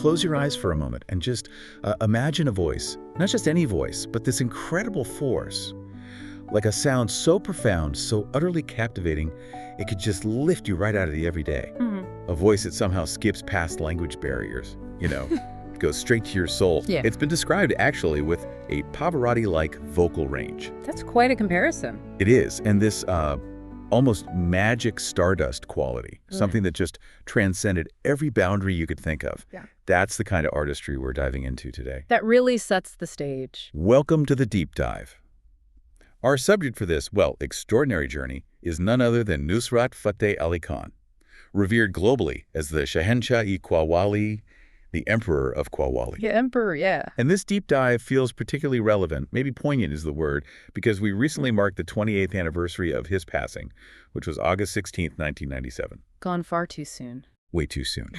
close your eyes for a moment and just imagine a voice, not just any voice, but this incredible force, like a sound so profound, so utterly captivating, it could just lift you right out of the everyday. A voice that somehow skips past language barriers, goes straight to your soul. Yeah. It's been described actually with a Pavarotti-like vocal range. That's quite a comparison. It is, and this almost magic stardust quality, something that just transcended every boundary you could think of. Yeah. That's the kind of artistry we're diving into today. That really sets the stage. Welcome to the deep dive. Our subject for this, extraordinary journey is none other than Nusrat Fateh Ali Khan, revered globally as the Shahenshah-e-Qawwali, the Emperor of Qawwali. Yeah, Emperor, yeah. And this deep dive feels particularly relevant, maybe poignant is the word, because we recently marked the 28th anniversary of his passing, which was August 16th, 1997. Gone far too soon. Way too soon.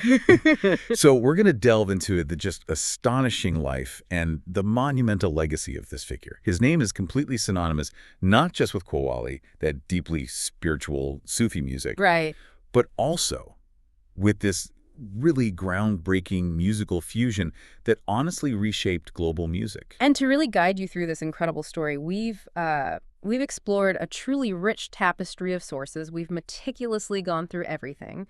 So we're going to delve into the just astonishing life and the monumental legacy of this figure. His name is completely synonymous, not just with Qawwali, that deeply spiritual Sufi music, Right. but also with this really groundbreaking musical fusion that honestly reshaped global music. And to really guide you through this incredible story, we've explored a truly rich tapestry of sources. We've meticulously gone through everything,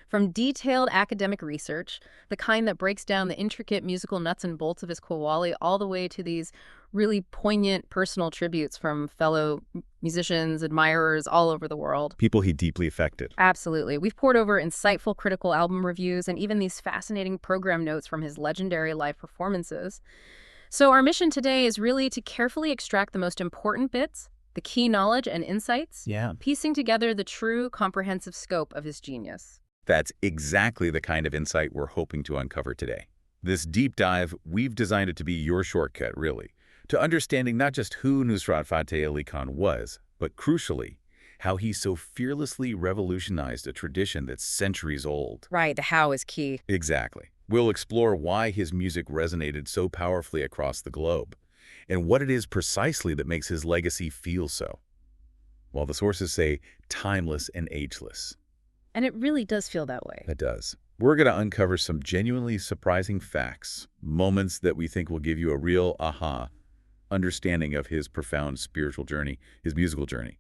from detailed academic research, the kind that breaks down the intricate musical nuts and bolts of his Qawwali, all the way to these really poignant personal tributes from fellow musicians, admirers all over the world. People he deeply affected. Absolutely. We've poured over insightful critical album reviews and even these fascinating program notes from his legendary live performances. So our mission today is really to carefully extract the most important bits, the key knowledge and insights, piecing together the true comprehensive scope of his genius. That's exactly the kind of insight we're hoping to uncover today. This deep dive, we've designed it to be your shortcut, really, to understanding not just who Nusrat Fateh Ali Khan was, but crucially, how he so fearlessly revolutionized a tradition that's centuries old. Right, the how is key. Exactly. We'll explore why his music resonated so powerfully across the globe, and what it is precisely that makes his legacy feel so. While the sources say timeless and ageless. And it really does feel that way. It does. We're going to uncover some genuinely surprising facts, moments that we think will give you a real aha understanding of his profound spiritual journey, his musical journey.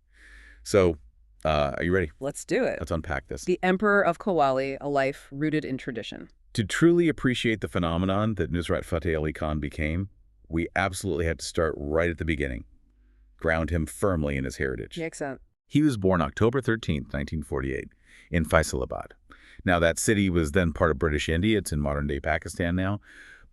So, are you ready? Let's do it. Let's unpack this. The Emperor of Qawwali, a life rooted in tradition. To truly appreciate the phenomenon that Nusrat Fateh Ali Khan became, we absolutely had to start right at the beginning. Ground him firmly in his heritage. Makes sense. He was born October 13th, 1948, in Faisalabad. Now, that city was then part of British India. It's in modern-day Pakistan now.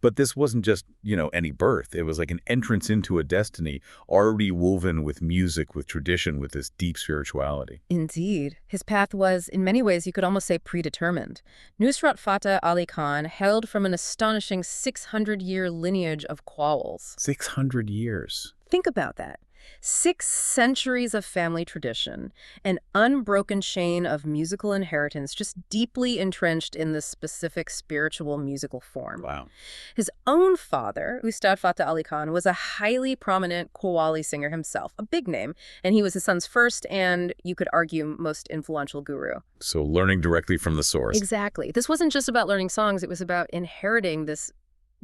But this wasn't just, any birth. It was like an entrance into a destiny already woven with music, with tradition, with this deep spirituality. Indeed. His path was, in many ways, you could almost say predetermined. Nusrat Fateh Ali Khan hailed from an astonishing 600-year lineage of Qawwals. 600 years. Think about that. 6 centuries of family tradition, an unbroken chain of musical inheritance just deeply entrenched in this specific spiritual musical form. Wow. His own father, Ustad Fateh Ali Khan, was a highly prominent Qawwali singer himself, a big name, and he was his son's first and, you could argue, most influential guru. So learning directly from the source. Exactly. This wasn't just about learning songs, it was about inheriting this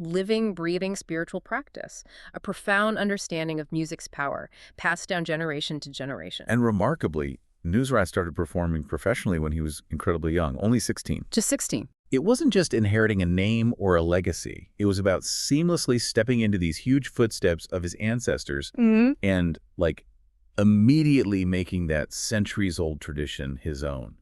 living, breathing spiritual practice, a profound understanding of music's power, passed down generation to generation. And remarkably, Nusrat started performing professionally when he was incredibly young, only 16. Just 16. It wasn't just inheriting a name or a legacy. It was about seamlessly stepping into these huge footsteps of his ancestors and, immediately making that centuries-old tradition his own,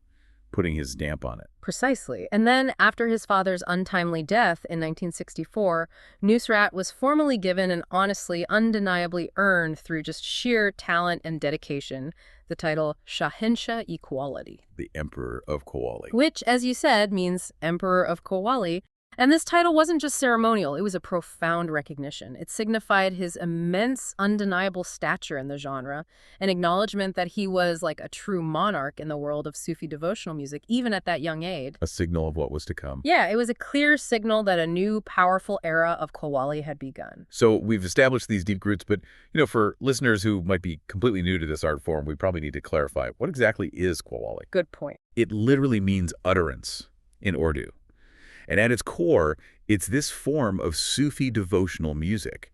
putting his stamp on it. Precisely. And then, after his father's untimely death in 1964, Nusrat was formally given and honestly, undeniably earned through just sheer talent and dedication, the title Shahenshah-e-Qawwali. The Emperor of Qawwali. Which, as you said, means Emperor of Qawwali. And this title wasn't just ceremonial, it was a profound recognition. It signified his immense, undeniable stature in the genre, an acknowledgement that he was like a true monarch in the world of Sufi devotional music, even at that young age. A signal of what was to come. Yeah, it was a clear signal that a new, powerful era of Qawwali had begun. So we've established these deep roots, but, for listeners who might be completely new to this art form, we probably need to clarify, what exactly is Qawwali? Good point. It literally means utterance in Urdu. And at its core, it's this form of Sufi devotional music.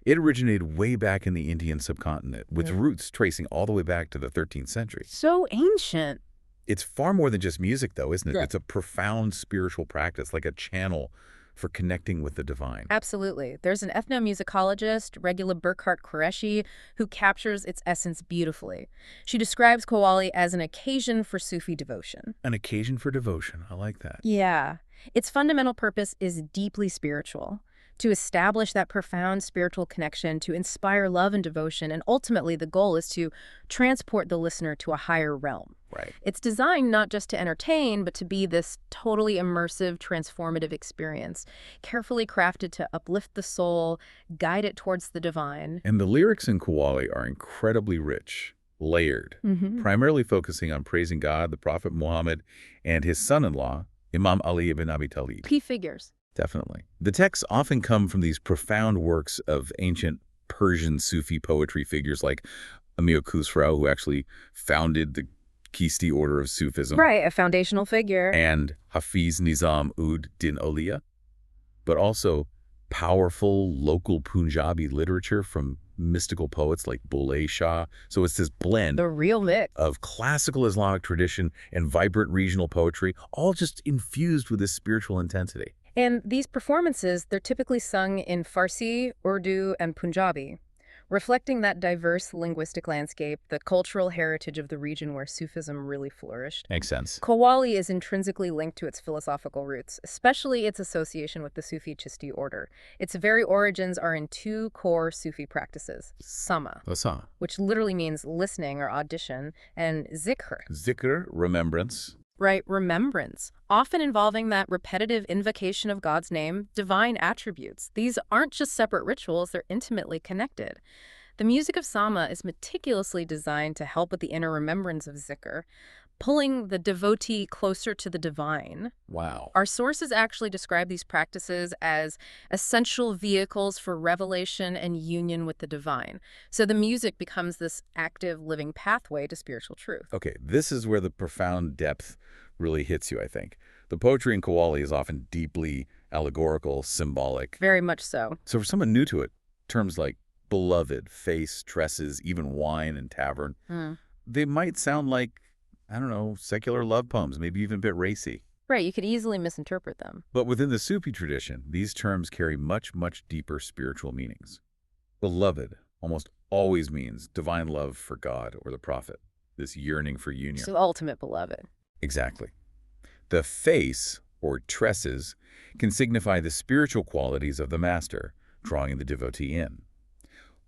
It originated way back in the Indian subcontinent, with roots tracing all the way back to the 13th century. So ancient. It's far more than just music, though, isn't it? Yeah. It's a profound spiritual practice, like a channel for connecting with the divine. Absolutely. There's an ethnomusicologist, Regula Burkhart Qureshi, who captures its essence beautifully. She describes Qawwali as an occasion for Sufi devotion. An occasion for devotion. I like that. Yeah. Its fundamental purpose is deeply spiritual, to establish that profound spiritual connection, to inspire love and devotion, and ultimately the goal is to transport the listener to a higher realm. Right. It's designed not just to entertain, but to be this totally immersive, transformative experience, carefully crafted to uplift the soul, guide it towards the divine. And the lyrics in Qawwali are incredibly rich, layered, primarily focusing on praising God, the Prophet Muhammad, and his son-in-law, Imam Ali ibn Abi Talib. Key figures. Definitely. The texts often come from these profound works of ancient Persian Sufi poetry figures like Amir Khusrau, who actually founded the Chisti order of Sufism. Right, a foundational figure. And Hafiz Nizam ud Din Auliya, but also powerful local Punjabi literature from mystical poets like Bulleh Shah. So it's this blend The real mix. of classical Islamic tradition and vibrant regional poetry, all just infused with this spiritual intensity. And these performances, they're typically sung in Farsi, Urdu, and Punjabi, reflecting that diverse linguistic landscape, the cultural heritage of the region where Sufism really flourished. Makes sense. Qawwali is intrinsically linked to its philosophical roots, especially its association with the Sufi Chisti order. Its very origins are in two core Sufi practices: sama, which literally means listening or audition, and zikr. Zikr, remembrance. Right, remembrance, often involving that repetitive invocation of God's name, divine attributes. These aren't just separate rituals, they're intimately connected. The music of Sama is meticulously designed to help with the inner remembrance of zikr, pulling the devotee closer to the divine. Wow. Our sources actually describe these practices as essential vehicles for revelation and union with the divine. So the music becomes this active, living pathway to spiritual truth. Okay, this is where the profound depth really hits you, I think. The poetry in Qawwali is often deeply allegorical, symbolic. Very much so. So for someone new to it, terms like beloved, face, tresses, even wine and tavern, they might sound like, I don't know, secular love poems, maybe even a bit racy. Right, you could easily misinterpret them. But within the Sufi tradition, these terms carry much, much deeper spiritual meanings. Beloved almost always means divine love for God or the Prophet, this yearning for union. So ultimate beloved. Exactly. The face, or tresses, can signify the spiritual qualities of the master, drawing the devotee in.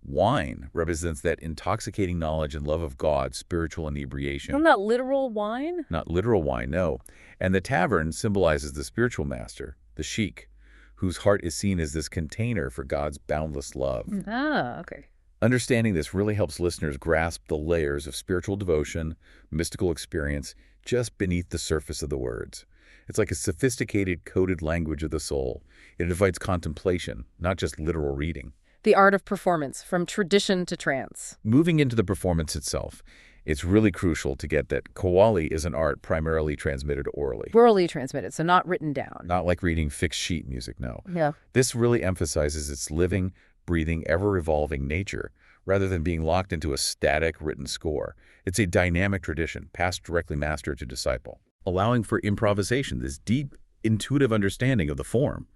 Wine represents that intoxicating knowledge and love of God, spiritual inebriation. Not literal wine? Not literal wine, no. And the tavern symbolizes the spiritual master, the sheikh, whose heart is seen as this container for God's boundless love. Ah, okay. Understanding this really helps listeners grasp the layers of spiritual devotion, mystical experience, just beneath the surface of the words. It's like a sophisticated, coded language of the soul. It invites contemplation, not just literal reading. The art of performance, from tradition to trance. Moving into the performance itself, it's really crucial to get that Qawwali is an art primarily transmitted orally. Orally transmitted, so not written down. Not like reading fixed sheet music, no. Yeah. This really emphasizes its living, breathing, ever-evolving nature, rather than being locked into a static written score. It's a dynamic tradition, passed directly master to disciple, allowing for improvisation, this deep, intuitive understanding of the form.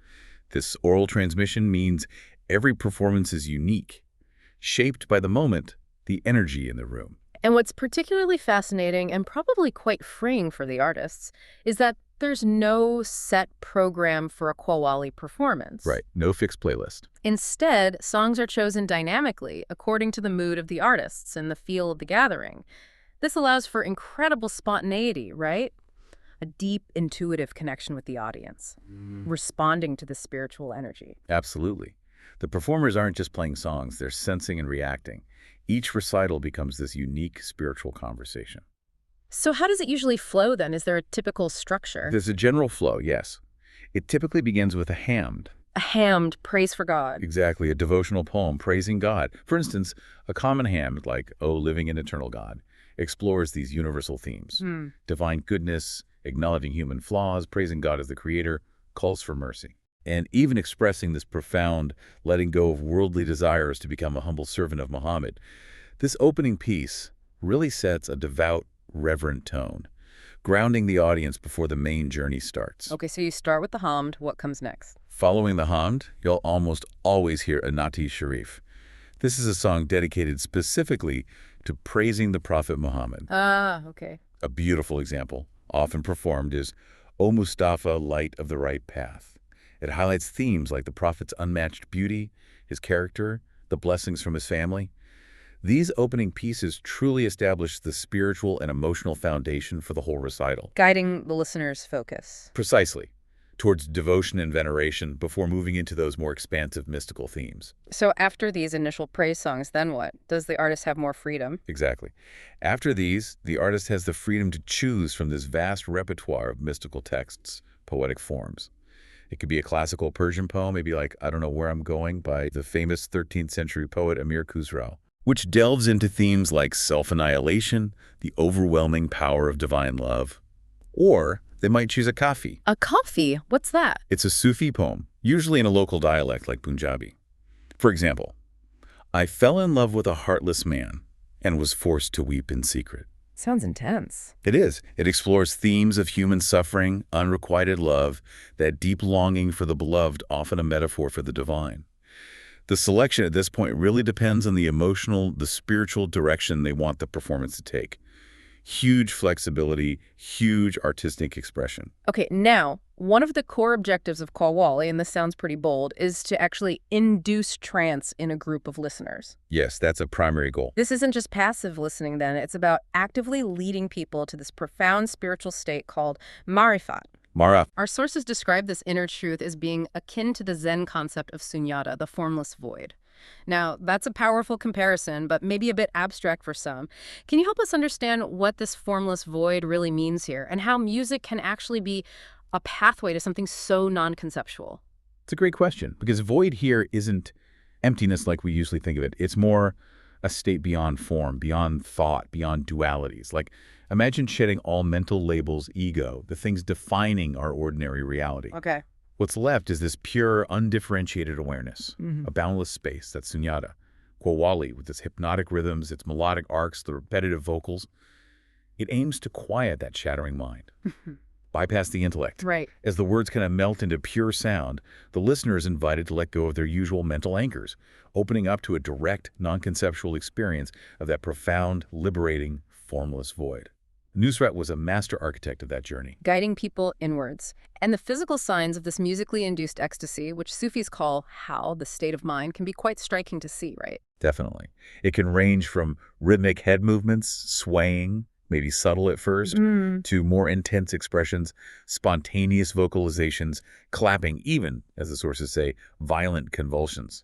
This oral transmission means every performance is unique, shaped by the moment, the energy in the room. And what's particularly fascinating and probably quite freeing for the artists is that there's no set program for a Qawwali performance. Right, no fixed playlist. Instead, songs are chosen dynamically according to the mood of the artists and the feel of the gathering. This allows for incredible spontaneity, right? A deep, intuitive connection with the audience, responding to the spiritual energy. Absolutely. The performers aren't just playing songs, they're sensing and reacting. Each recital becomes this unique spiritual conversation. So how does it usually flow then? Is there a typical structure? There's a general flow, yes. It typically begins with a hamd. A hamd, praise for God. Exactly, a devotional poem praising God. For instance, a common hamd like, O Living and Eternal God, explores these universal themes. Divine goodness, acknowledging human flaws, praising God as the creator, calls for mercy. And even expressing this profound letting go of worldly desires to become a humble servant of Muhammad, this opening piece really sets a devout, reverent tone, grounding the audience before the main journey starts. Okay, so you start with the Hamd. What comes next? Following the Hamd, you'll almost always hear a Nati Sharif. This is a song dedicated specifically to praising the Prophet Muhammad. Ah, okay. A beautiful example, often performed, is O Mustafa, Light of the Right Path. It highlights themes like the Prophet's unmatched beauty, his character, the blessings from his family. These opening pieces truly establish the spiritual and emotional foundation for the whole recital. Guiding the listener's focus. Precisely, towards devotion and veneration before moving into those more expansive mystical themes. So after these initial praise songs, then what? Does the artist have more freedom? Exactly. After these, the artist has the freedom to choose from this vast repertoire of mystical texts, poetic forms. It could be a classical Persian poem, maybe like I Don't Know Where I'm Going by the famous 13th century poet Amir Khusrau, which delves into themes like self-annihilation, the overwhelming power of divine love. Or they might choose a kafi. A kafi? What's that? It's a Sufi poem, usually in a local dialect like Punjabi. For example, I fell in love with a heartless man and was forced to weep in secret. Sounds intense. It is. It explores themes of human suffering, unrequited love, that deep longing for the beloved, often a metaphor for the divine. The selection at this point really depends on the emotional, the spiritual direction they want the performance to take. Huge flexibility, huge artistic expression. Okay, now, one of the core objectives of Qawwali, and this sounds pretty bold, is to actually induce trance in a group of listeners. Yes, that's a primary goal. This isn't just passive listening then, it's about actively leading people to this profound spiritual state called marifat. Mara. Our sources describe this inner truth as being akin to the Zen concept of sunyata, the formless void. Now, that's a powerful comparison, but maybe a bit abstract for some. Can you help us understand what this formless void really means here, and how music can actually be a pathway to something so non-conceptual? It's a great question, because void here isn't emptiness like we usually think of it. It's more a state beyond form, beyond thought, beyond dualities. Like, imagine shedding all mental labels, ego, the things defining our ordinary reality. Okay. What's left is this pure, undifferentiated awareness, Mm-hmm. a boundless space, that's sunyata. Qawwali, with its hypnotic rhythms, its melodic arcs, the repetitive vocals, it aims to quiet that shattering mind, bypass the intellect. Right. As the words kind of melt into pure sound, the listener is invited to let go of their usual mental anchors, opening up to a direct, non-conceptual experience of that profound, liberating, formless void. Nusrat was a master architect of that journey. Guiding people inwards. And the physical signs of this musically induced ecstasy, which Sufis call how, the state of mind, can be quite striking to see, right? Definitely. It can range from rhythmic head movements, swaying, maybe subtle at first, to more intense expressions, spontaneous vocalizations, clapping, even, as the sources say, violent convulsions.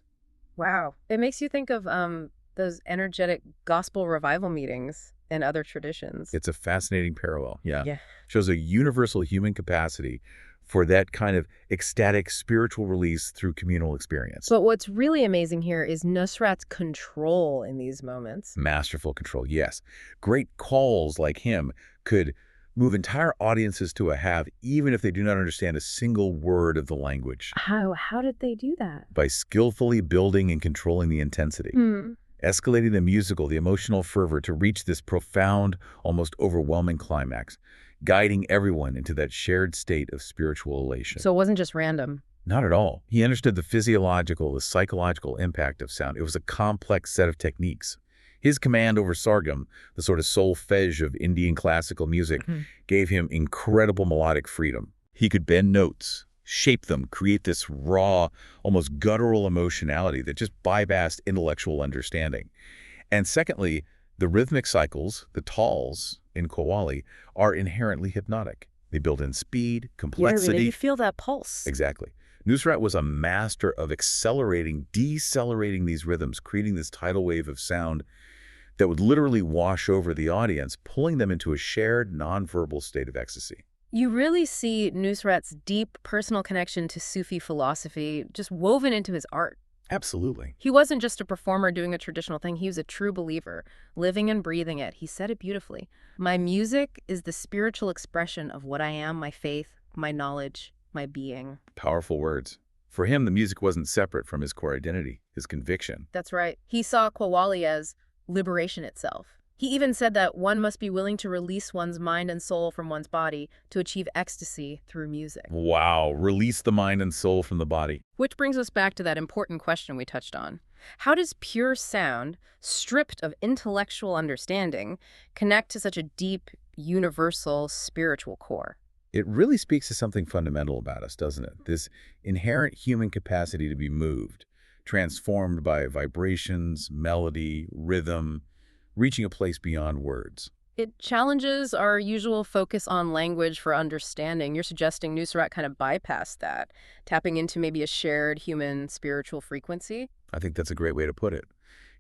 Wow. It makes you think of those energetic gospel revival meetings and other traditions. It's a fascinating parallel. Yeah. Shows a universal human capacity for that kind of ecstatic spiritual release through communal experience. But what's really amazing here is Nusrat's control in these moments. Masterful control, yes. Great calls like him could move entire audiences to a have, even if they do not understand a single word of the language. How did they do that? By skillfully building and controlling the intensity. Escalating the musical, the emotional fervor to reach this profound, almost overwhelming climax, guiding everyone into that shared state of spiritual elation. So it wasn't just random. Not at all. He understood the physiological, the psychological impact of sound. It was a complex set of techniques. His command over sargam, the sort of solfege of Indian classical music, gave him incredible melodic freedom. He could bend notes, shape them, create this raw, almost guttural emotionality that just bypassed intellectual understanding. And secondly, the rhythmic cycles, the tals in Qawwali, are inherently hypnotic. They build in speed, complexity. Yeah, you feel that pulse. Exactly. Nusrat was a master of accelerating, decelerating these rhythms, creating this tidal wave of sound that would literally wash over the audience, pulling them into a shared, nonverbal state of ecstasy. You really see Nusrat's deep personal connection to Sufi philosophy just woven into his art. Absolutely. He wasn't just a performer doing a traditional thing. He was a true believer, living and breathing it. He said it beautifully. My music is the spiritual expression of what I am, my faith, my knowledge, my being. Powerful words. For him, the music wasn't separate from his core identity, his conviction. That's right. He saw Qawwali as liberation itself. He even said that one must be willing to release one's mind and soul from one's body to achieve ecstasy through music. Wow, release the mind and soul from the body. Which brings us back to that important question we touched on. How does pure sound, stripped of intellectual understanding, connect to such a deep, universal, spiritual core? It really speaks to something fundamental about us, doesn't it? This inherent human capacity to be moved, transformed by vibrations, melody, rhythm, reaching a place beyond words. It challenges our usual focus on language for understanding. You're suggesting Nusrat kind of bypassed that, tapping into maybe a shared human spiritual frequency? I think that's a great way to put it.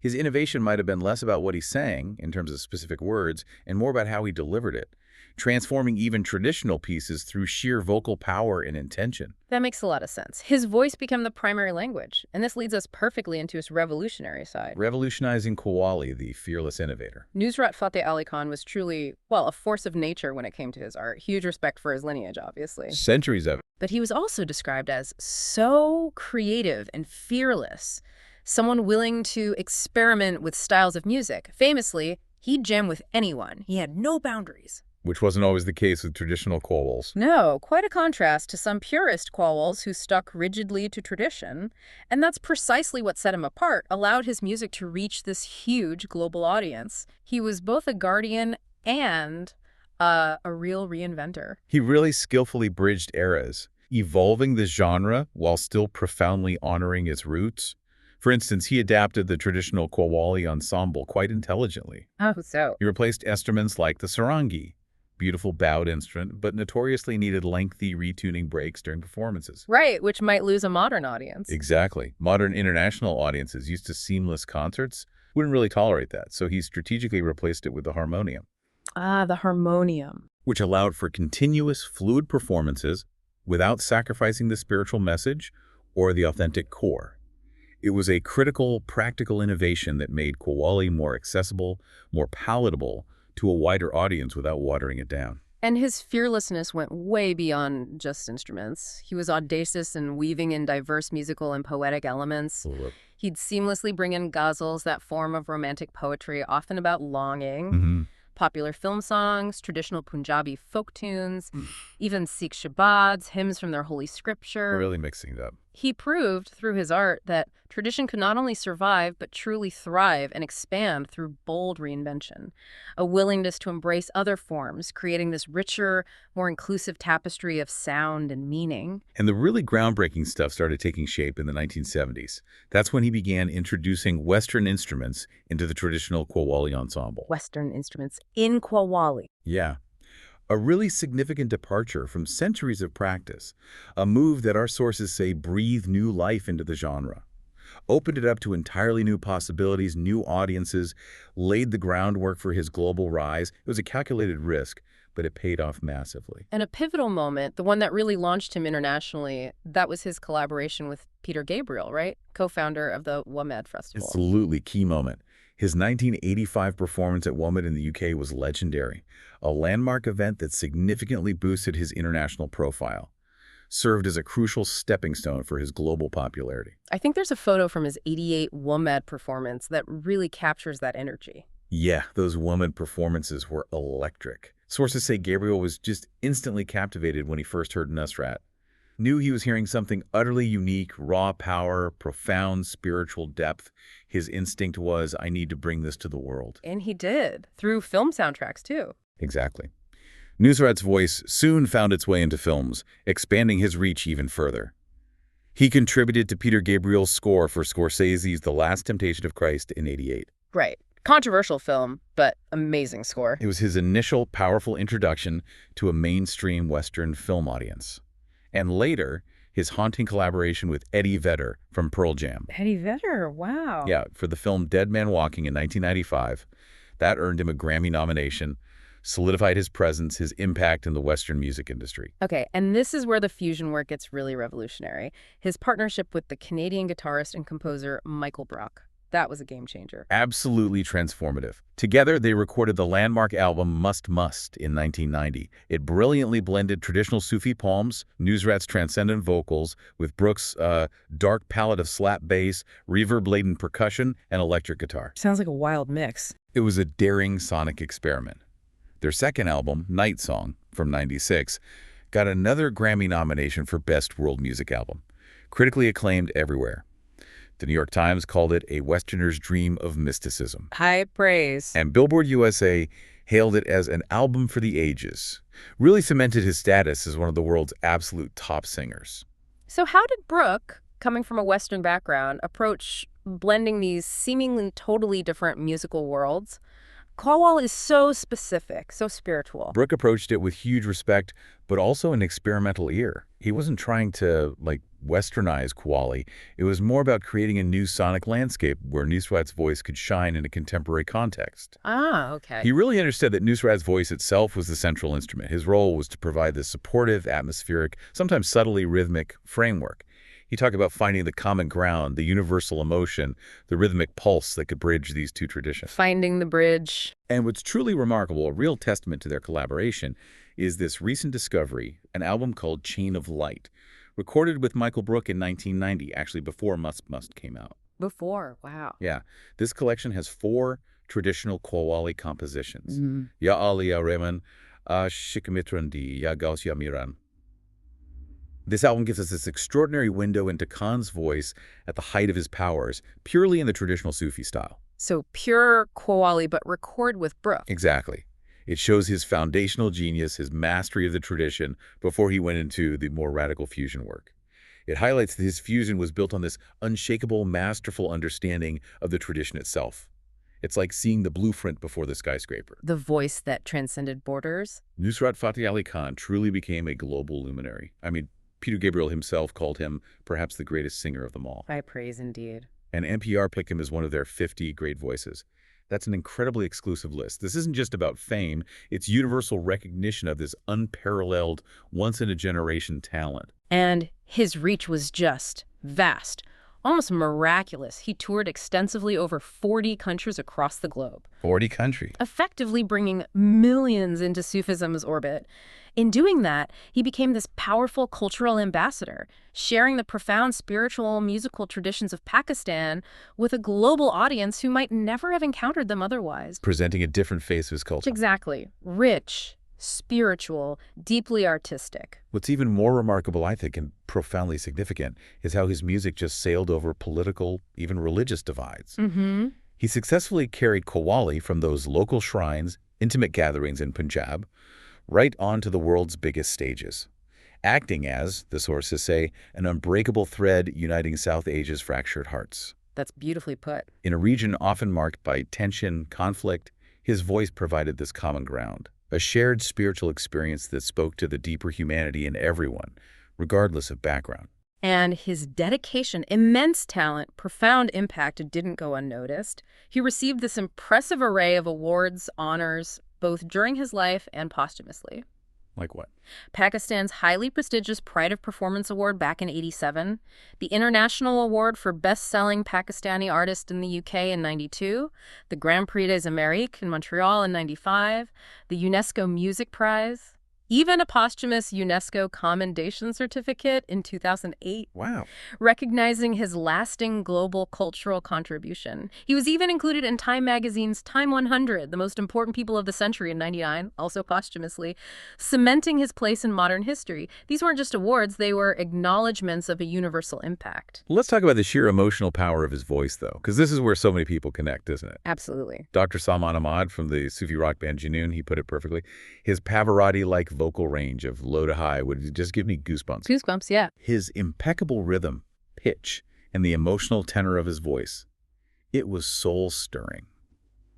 His innovation might have been less about what he sang, in terms of specific words, and more about how he delivered it, transforming even traditional pieces through sheer vocal power and intention. That makes a lot of sense. His voice became the primary language, and this leads us perfectly into his revolutionary side. Revolutionizing Qawwali, the fearless innovator. Nusrat Fateh Ali Khan was truly, well, a force of nature when it came to his art. Huge respect for his lineage, obviously. Centuries of it. But he was also described as so creative and fearless, someone willing to experiment with styles of music. Famously, he'd jam with anyone. He had no boundaries. Which wasn't always the case with traditional Qawwals. No, quite a contrast to some purist Qawwals who stuck rigidly to tradition. And that's precisely what set him apart, allowed his music to reach this huge global audience. He was both a guardian and a real reinventor. He really skillfully bridged eras, evolving the genre while still profoundly honoring its roots. For instance, he adapted the traditional Qawwali ensemble quite intelligently. Oh, so? He replaced instruments like the sarangi, beautiful bowed instrument, but notoriously needed lengthy retuning breaks during performances. Right, which might lose a modern audience. Exactly. Modern international audiences used to seamless concerts wouldn't really tolerate that, so he strategically replaced it with the harmonium. Ah, the harmonium. Which allowed for continuous, fluid performances without sacrificing the spiritual message or the authentic core. It was a critical, practical innovation that made Qawwali more accessible, more palatable to a wider audience without watering it down. And his fearlessness went way beyond just instruments. He was audacious in weaving in diverse musical and poetic elements. He'd seamlessly bring in ghazals, that form of romantic poetry, often about longing. Popular film songs, traditional Punjabi folk tunes, even Sikh shabads, hymns from their holy scripture. Really mixing it up. He proved through his art that tradition could not only survive, but truly thrive and expand through bold reinvention, a willingness to embrace other forms, creating this richer, more inclusive tapestry of sound and meaning. And the really groundbreaking stuff started taking shape in the 1970s. That's when he began introducing Western instruments into the traditional Qawwali ensemble. Western instruments in Qawwali. Yeah. A really significant departure from centuries of practice, a move that our sources say breathed new life into the genre, opened it up to entirely new possibilities, new audiences, laid the groundwork for his global rise. It was a calculated risk, but it paid off massively. And a pivotal moment, the one that really launched him internationally, that was his collaboration with Peter Gabriel, right? Co-founder of the WAMED Festival. Absolutely key moment. His 1985 performance at WAMED in the UK was legendary, a landmark event that significantly boosted his international profile, served as a crucial stepping stone for his global popularity. I think there's a photo from his '88 WAMED performance that really captures that energy. Yeah, those WAMED performances were electric. Sources say Gabriel was just instantly captivated when he first heard Nusrat. Knew he was hearing something utterly unique, raw power, profound spiritual depth. His instinct was, I need to bring this to the world. And he did, through film soundtracks, too. Exactly. Nusrat's voice soon found its way into films, expanding his reach even further. He contributed to Peter Gabriel's score for Scorsese's The Last Temptation of Christ in '88. Right. Controversial film, but amazing score. It was his initial powerful introduction to a mainstream Western film audience. And later, his haunting collaboration with Eddie Vedder from Pearl Jam. Eddie Vedder, wow. Yeah, for the film Dead Man Walking in 1995. That earned him a Grammy nomination, solidified his presence, his impact in the Western music industry. Okay, and this is where the fusion work gets really revolutionary. His partnership with the Canadian guitarist and composer Michael Brock. That was a game changer. Absolutely transformative. Together, they recorded the landmark album Must in 1990. It brilliantly blended traditional Sufi poems, Nusrat's transcendent vocals, with Brooks' dark palette of slap bass, reverb-laden percussion, and electric guitar. Sounds like a wild mix. It was a daring sonic experiment. Their second album, Night Song, from '96, got another Grammy nomination for Best World Music Album. Critically acclaimed everywhere. The New York Times called it a Westerner's dream of mysticism. High praise. And Billboard USA hailed it as an album for the ages. Really cemented his status as one of the world's absolute top singers. So how did Brooke, coming from a Western background, approach blending these seemingly totally different musical worlds? Qawwali is so specific, so spiritual. Brooke approached it with huge respect, but also an experimental ear. He wasn't trying to, westernize Qawwali. It was more about creating a new sonic landscape where Nusrat's voice could shine in a contemporary context. Ah, okay. He really understood that Nusrat's voice itself was the central instrument. His role was to provide this supportive, atmospheric, sometimes subtly rhythmic framework. He talked about finding the common ground, the universal emotion, the rhythmic pulse that could bridge these two traditions. Finding the bridge. And what's truly remarkable, a real testament to their collaboration, is this recent discovery, an album called Chain of Light, recorded with Michael Brooke in 1990, actually before Must came out. Before, wow. Yeah. This collection has 4 traditional Qawwali compositions. Mm-hmm. Ya Ali Ya Reman, Shikamitrandi, Ya Gaus Ya Miran. This album gives us this extraordinary window into Khan's voice at the height of his powers, purely in the traditional Sufi style. So pure Qawwali, but record with Brooke. Exactly. It shows his foundational genius, his mastery of the tradition, before he went into the more radical fusion work. It highlights that his fusion was built on this unshakable, masterful understanding of the tradition itself. It's like seeing the blueprint before the skyscraper. The voice that transcended borders. Nusrat Fateh Ali Khan truly became a global luminary. I mean, Peter Gabriel himself called him perhaps the greatest singer of them all. High praise indeed. And NPR picked him as one of their 50 great voices. That's an incredibly exclusive list. This isn't just about fame. It's universal recognition of this unparalleled, once-in-a-generation talent. And his reach was just vast, almost miraculous. He toured extensively over 40 countries across the globe. 40 countries. Effectively bringing millions into Sufism's orbit. In doing that, he became this powerful cultural ambassador, sharing the profound spiritual musical traditions of Pakistan with a global audience who might never have encountered them otherwise. Presenting a different face of his culture. Exactly. Rich, spiritual, deeply artistic. What's even more remarkable, I think, and profoundly significant, is how his music just sailed over political, even religious divides. Mm-hmm. He successfully carried Qawwali from those local shrines, intimate gatherings in Punjab, right onto the world's biggest stages, acting as, the sources say, an unbreakable thread uniting South Asia's fractured hearts. That's beautifully put. In a region often marked by tension, conflict, his voice provided this common ground, a shared spiritual experience that spoke to the deeper humanity in everyone, regardless of background. And his dedication, immense talent, profound impact didn't go unnoticed. He received this impressive array of awards, honors, both during his life and posthumously. Like what? Pakistan's highly prestigious Pride of Performance Award back in '87, the International Award for Best-Selling Pakistani Artist in the UK in '92, the Grand Prix des Amériques in Montreal in '95, the UNESCO Music Prize, even a posthumous UNESCO Commendation Certificate in 2008. Wow. Recognizing his lasting global cultural contribution. He was even included in Time magazine's Time 100, the most important people of the century in '99, also posthumously, cementing his place in modern history. These weren't just awards, they were acknowledgments of a universal impact. Let's talk about the sheer emotional power of his voice, though, because this is where so many people connect, isn't it? Absolutely. Dr. Salman Ahmad from the Sufi rock band Junoon, he put it perfectly. His Pavarotti-like vocal range of low to high would just give me goosebumps. Goosebumps, yeah. His impeccable rhythm, pitch, and the emotional tenor of his voice, it was soul-stirring.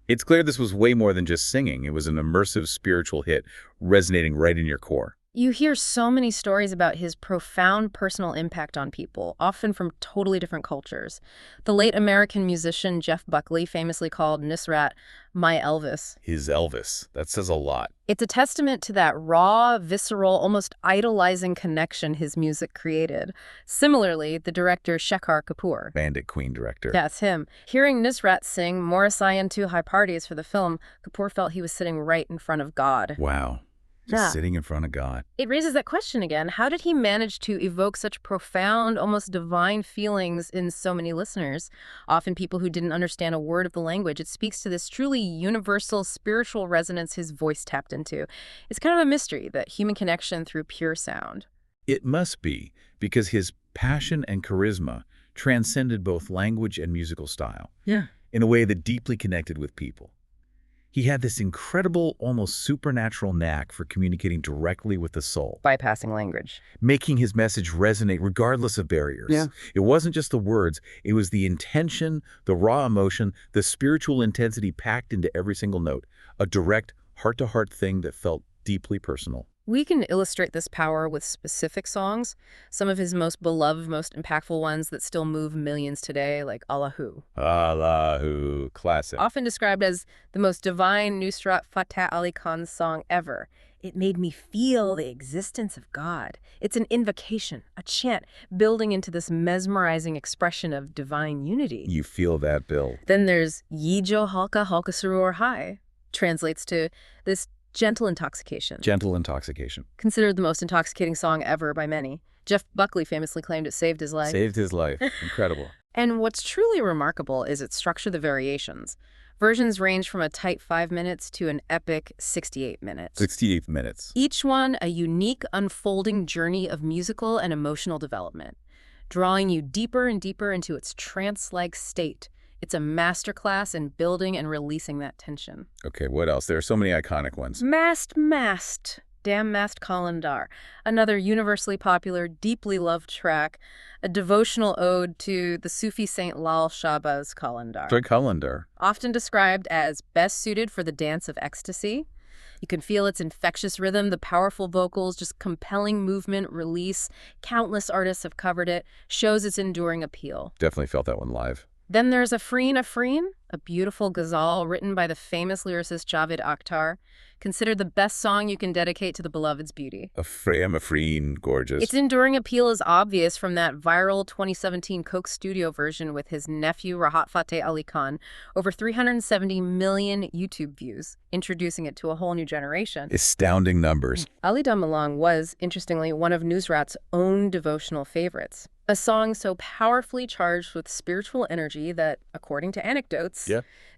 It's clear this was way more than just singing. It was an immersive spiritual hit resonating right in your core. You hear so many stories about his profound personal impact on people, often from totally different cultures. The late American musician Jeff Buckley famously called Nusrat "my Elvis." His Elvis. That says a lot. It's a testament to that raw, visceral, almost idolizing connection his music created. Similarly, the director Shekhar Kapoor. Bandit Queen director. Yes, him. Hearing Nusrat sing Morasayan Tu High Parties for the film, Kapoor felt he was sitting right in front of God. Wow. Just sitting in front of God. It raises that question again. How did he manage to evoke such profound, almost divine feelings in so many listeners, often people who didn't understand a word of the language? It speaks to this truly universal spiritual resonance his voice tapped into. It's kind of a mystery, that human connection through pure sound. It must be, because his passion and charisma transcended both language and musical style. Yeah. In a way that deeply connected with people. He had this incredible, almost supernatural knack for communicating directly with the soul. Bypassing language. Making his message resonate regardless of barriers. Yeah. It wasn't just the words, it was the intention, the raw emotion, the spiritual intensity packed into every single note. A direct, heart-to-heart thing that felt deeply personal. We can illustrate this power with specific songs. Some of his most beloved, most impactful ones that still move millions today, like Allahu. Allahu, classic. Often described as the most divine Nusrat Fateh Ali Khan song ever. It made me feel the existence of God. It's an invocation, a chant, building into this mesmerizing expression of divine unity. You feel that, Bill. Then there's Yijo Halka Halka Surur Hai, translates to this gentle intoxication. Gentle intoxication. Considered the most intoxicating song ever by many. Jeff Buckley famously claimed it saved his life. Saved his life. Incredible. And what's truly remarkable is its structure, the variations. Versions range from a tight 5 minutes to an epic 68 minutes. 68 minutes. Each one a unique, unfolding journey of musical and emotional development, drawing you deeper and deeper into its trance-like state. It's a masterclass in building and releasing that tension. Okay, what else? There are so many iconic ones. Mast. Damn Mast Kalandar. Another universally popular, deeply loved track, a devotional ode to the Sufi saint Lal Shahbaz Kalandar. Kalandar. Often described as best suited for the dance of ecstasy. You can feel its infectious rhythm, the powerful vocals, just compelling movement, release. Countless artists have covered it, shows its enduring appeal. Definitely felt that one live. Then there's Afreen, a beautiful ghazal written by the famous lyricist Javed Akhtar, considered the best song you can dedicate to the beloved's beauty. Afreen, gorgeous. Its enduring appeal is obvious from that viral 2017 Coke studio version with his nephew Nusrat Fateh Ali Khan, over 370 million YouTube views, introducing it to a whole new generation. Astounding numbers. Ali Damalang was, interestingly, one of Nusrat's own devotional favorites. A song so powerfully charged with spiritual energy that, according to anecdotes,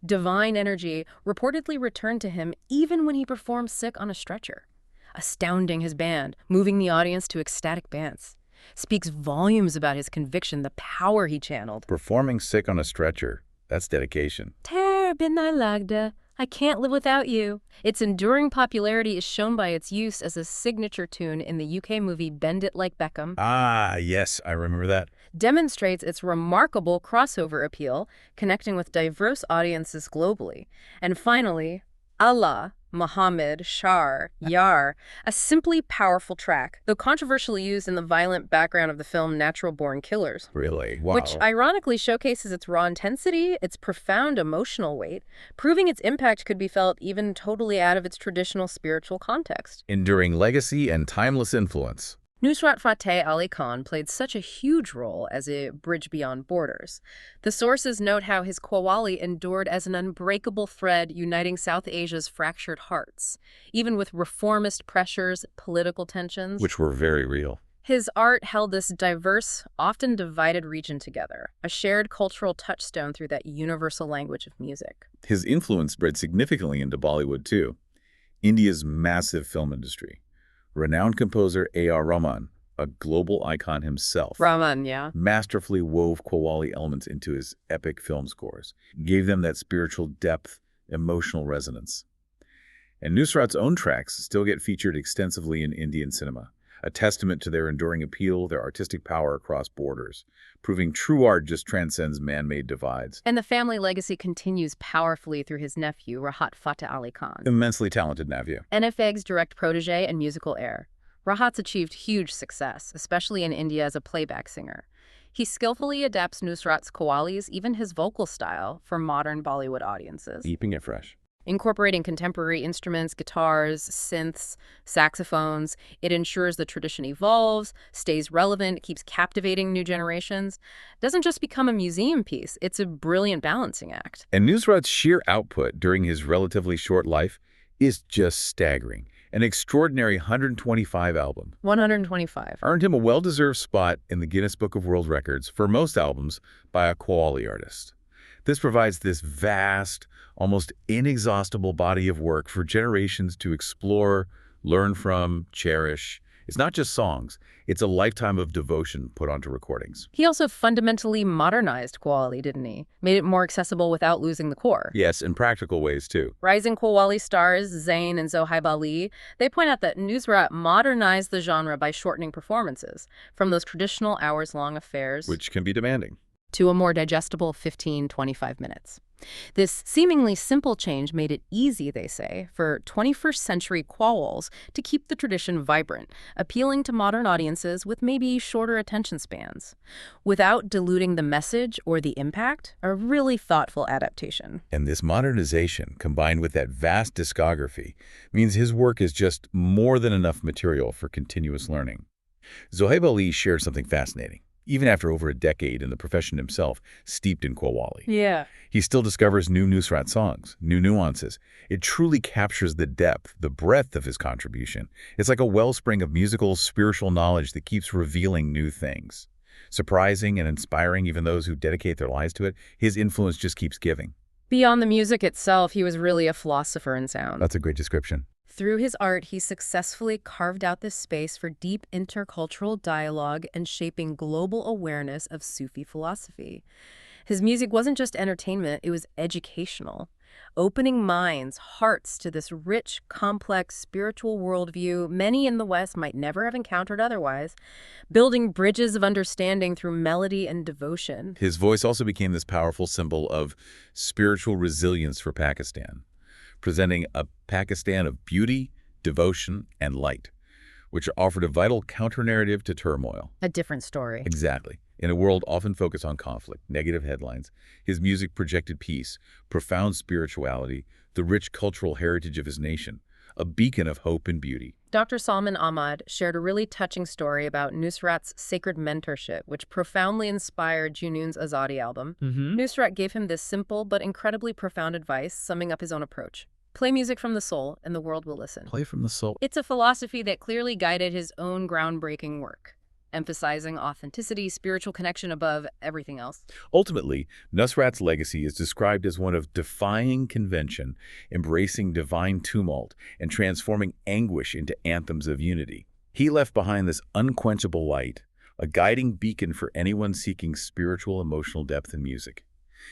divine energy reportedly returned to him even when he performed sick on a stretcher. Astounding his band, moving the audience to ecstatic dance. Speaks volumes about his conviction, the power he channeled. Performing sick on a stretcher. That's dedication. Ter bin I lagda. I can't live without you. Its enduring popularity is shown by its use as a signature tune in the UK movie Bend It Like Beckham. Ah, yes, I remember that. Demonstrates its remarkable crossover appeal, connecting with diverse audiences globally. And finally, Allah, Muhammad, Shar, Yar, a simply powerful track, though controversially used in the violent background of the film Natural Born Killers. Really? Wow. Which ironically showcases its raw intensity, its profound emotional weight, proving its impact could be felt even totally out of its traditional spiritual context. Enduring legacy and timeless influence. Nusrat Fateh Ali Khan played such a huge role as a bridge beyond borders. The sources note how his Qawwali endured as an unbreakable thread uniting South Asia's fractured hearts, even with reformist pressures, political tensions. Which were very real. His art held this diverse, often divided region together, a shared cultural touchstone through that universal language of music. His influence spread significantly into Bollywood, too. India's massive film industry. Renowned composer A.R. Rahman, a global icon himself, Rahman, yeah, masterfully wove Qawwali elements into his epic film scores, gave them that spiritual depth, emotional resonance. And Nusrat's own tracks still get featured extensively in Indian cinema, a testament to their enduring appeal, their artistic power across borders, proving true art just transcends man-made divides. And the family legacy continues powerfully through his nephew, Nusrat Fateh Ali Khan. Immensely talented nephew. NFX's direct protege and musical heir. Rahat's achieved huge success, especially in India as a playback singer. He skillfully adapts Nusrat's Qawwalis, even his vocal style, for modern Bollywood audiences. Keeping it fresh. Incorporating contemporary instruments, guitars, synths, saxophones, it ensures the tradition evolves, stays relevant, keeps captivating new generations. It doesn't just become a museum piece, it's a brilliant balancing act. And Nusrat's sheer output during his relatively short life is just staggering. An extraordinary 125 album. 125. Earned him a well-deserved spot in the Guinness Book of World Records for most albums by a Qawwali artist. This provides this vast, almost inexhaustible body of work for generations to explore, learn from, cherish. It's not just songs, it's a lifetime of devotion put onto recordings. He also fundamentally modernized Qawwali, didn't he? Made it more accessible without losing the core. Yes, in practical ways too. Rising Qawwali stars Zayn and Zohaib Ali, they point out that Nusrat modernized the genre by shortening performances from those traditional hours-long affairs, Which can be demanding. to a more digestible 15-25 minutes. This seemingly simple change made it easy, they say, for 21st century qawwals to keep the tradition vibrant, appealing to modern audiences with maybe shorter attention spans, without diluting the message or the impact. A really thoughtful adaptation. And this modernization, combined with that vast discography, means his work is just more than enough material for continuous learning. Zohaib Ali shared something fascinating. Even after over a decade in the profession himself, steeped in Qawwali. Yeah. He still discovers new Nusrat songs, new nuances. It truly captures the depth, the breadth of his contribution. It's like a wellspring of musical, spiritual knowledge that keeps revealing new things. Surprising and inspiring even those who dedicate their lives to it, his influence just keeps giving. Beyond the music itself, he was really a philosopher in sound. That's a great description. Through his art, he successfully carved out this space for deep intercultural dialogue and shaping global awareness of Sufi philosophy. His music wasn't just entertainment, it was educational, opening minds, hearts to this rich, complex spiritual worldview many in the West might never have encountered otherwise, building bridges of understanding through melody and devotion. His voice also became this powerful symbol of spiritual resilience for Pakistan, presenting a Pakistan of beauty, devotion, and light, which offered a vital counter-narrative to turmoil. A different story. Exactly. In a world often focused on conflict, negative headlines, his music projected peace, profound spirituality, the rich cultural heritage of his nation, a beacon of hope and beauty. Dr. Salman Ahmad shared a really touching story about Nusrat's sacred mentorship, which profoundly inspired Junoon's Azadi album. Nusrat gave him this simple but incredibly profound advice, summing up his own approach. Play music from the soul, and the world will listen. Play from the soul. It's a philosophy that clearly guided his own groundbreaking work, emphasizing authenticity, spiritual connection above everything else. Ultimately, Nusrat's legacy is described as one of defying convention, embracing divine tumult, and transforming anguish into anthems of unity. He left behind this unquenchable light, a guiding beacon for anyone seeking spiritual, emotional depth in music.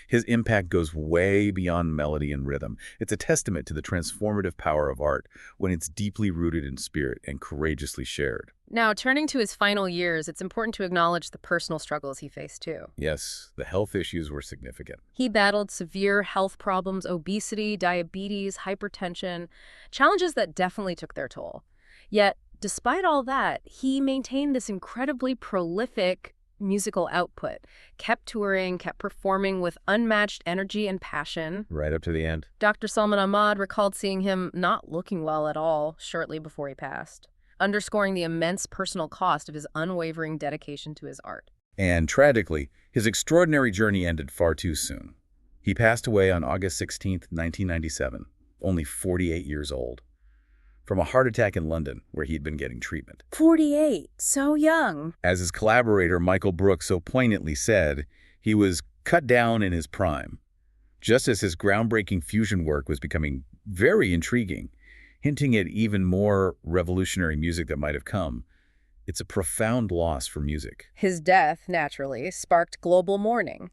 His impact goes way beyond melody and rhythm. It's a testament to the transformative power of art when it's deeply rooted in spirit and courageously shared. Now, turning to his final years, it's important to acknowledge the personal struggles he faced, too. Yes, the health issues were significant. He battled severe health problems, obesity, diabetes, hypertension, challenges that definitely took their toll. Yet, despite all that, he maintained this incredibly prolific musical output, kept touring, kept performing with unmatched energy and passion. Right up to the end. Dr. Salman Ahmad recalled seeing him not looking well at all shortly before he passed, underscoring the immense personal cost of his unwavering dedication to his art. And tragically, his extraordinary journey ended far too soon. He passed away on August 16, 1997, only 48 years old, from a heart attack in London, where he had been getting treatment. 48, so young. As his collaborator Michael Brooks so poignantly said, he was cut down in his prime, just as his groundbreaking fusion work was becoming very intriguing, hinting at even more revolutionary music that might have come. It's a profound loss for music. His death, naturally, sparked global mourning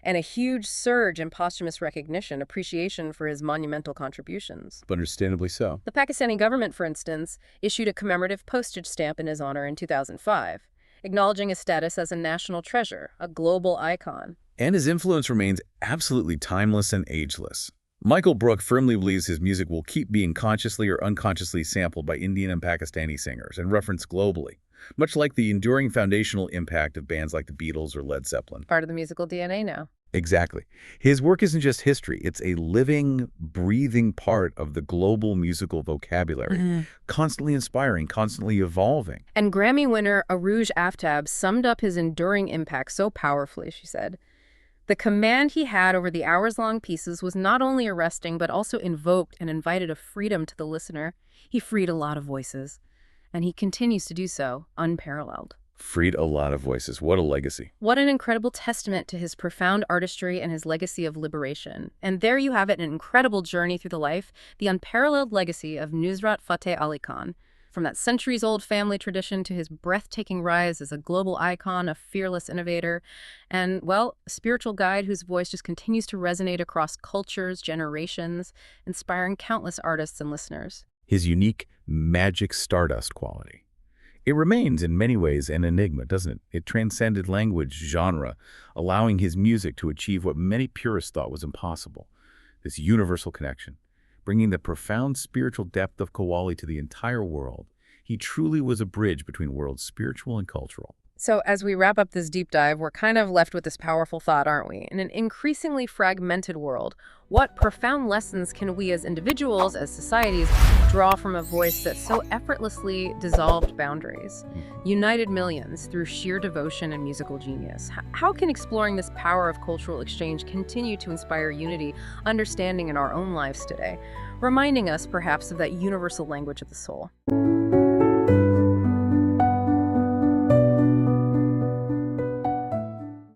and a huge surge in posthumous recognition, appreciation for his monumental contributions. Understandably so. The Pakistani government, for instance, issued a commemorative postage stamp in his honor in 2005, acknowledging his status as a national treasure, a global icon. And his influence remains absolutely timeless and ageless. Michael Brook firmly believes his music will keep being consciously or unconsciously sampled by Indian and Pakistani singers and referenced globally, much like the enduring foundational impact of bands like the Beatles or Led Zeppelin. Part of the musical DNA now. Exactly. His work isn't just history, it's a living, breathing part of the global musical vocabulary, constantly inspiring, constantly evolving. And Grammy winner Arooj Aftab summed up his enduring impact so powerfully, she said. The command he had over the hours-long pieces was not only arresting, but also invoked and invited a freedom to the listener. He freed a lot of voices, and he continues to do so, unparalleled. Freed a lot of voices. What a legacy. What an incredible testament to his profound artistry and his legacy of liberation. And there you have it, an incredible journey through the life, the unparalleled legacy of Nusrat Fateh Ali Khan. From that centuries-old family tradition to his breathtaking rise as a global icon, a fearless innovator, and, well, a spiritual guide whose voice just continues to resonate across cultures, generations, inspiring countless artists and listeners. His unique magic stardust quality. It remains, in many ways, an enigma, doesn't it? It transcended language, genre, allowing his music to achieve what many purists thought was impossible, this universal connection. Bringing the profound spiritual depth of Qawwali to the entire world, he truly was a bridge between worlds spiritual and cultural. So as we wrap up this deep dive, we're kind of left with this powerful thought, aren't we? In an increasingly fragmented world, what profound lessons can we as individuals, as societies, draw from a voice that so effortlessly dissolved boundaries, united millions through sheer devotion and musical genius? How can exploring this power of cultural exchange continue to inspire unity, understanding in our own lives today, reminding us perhaps of that universal language of the soul?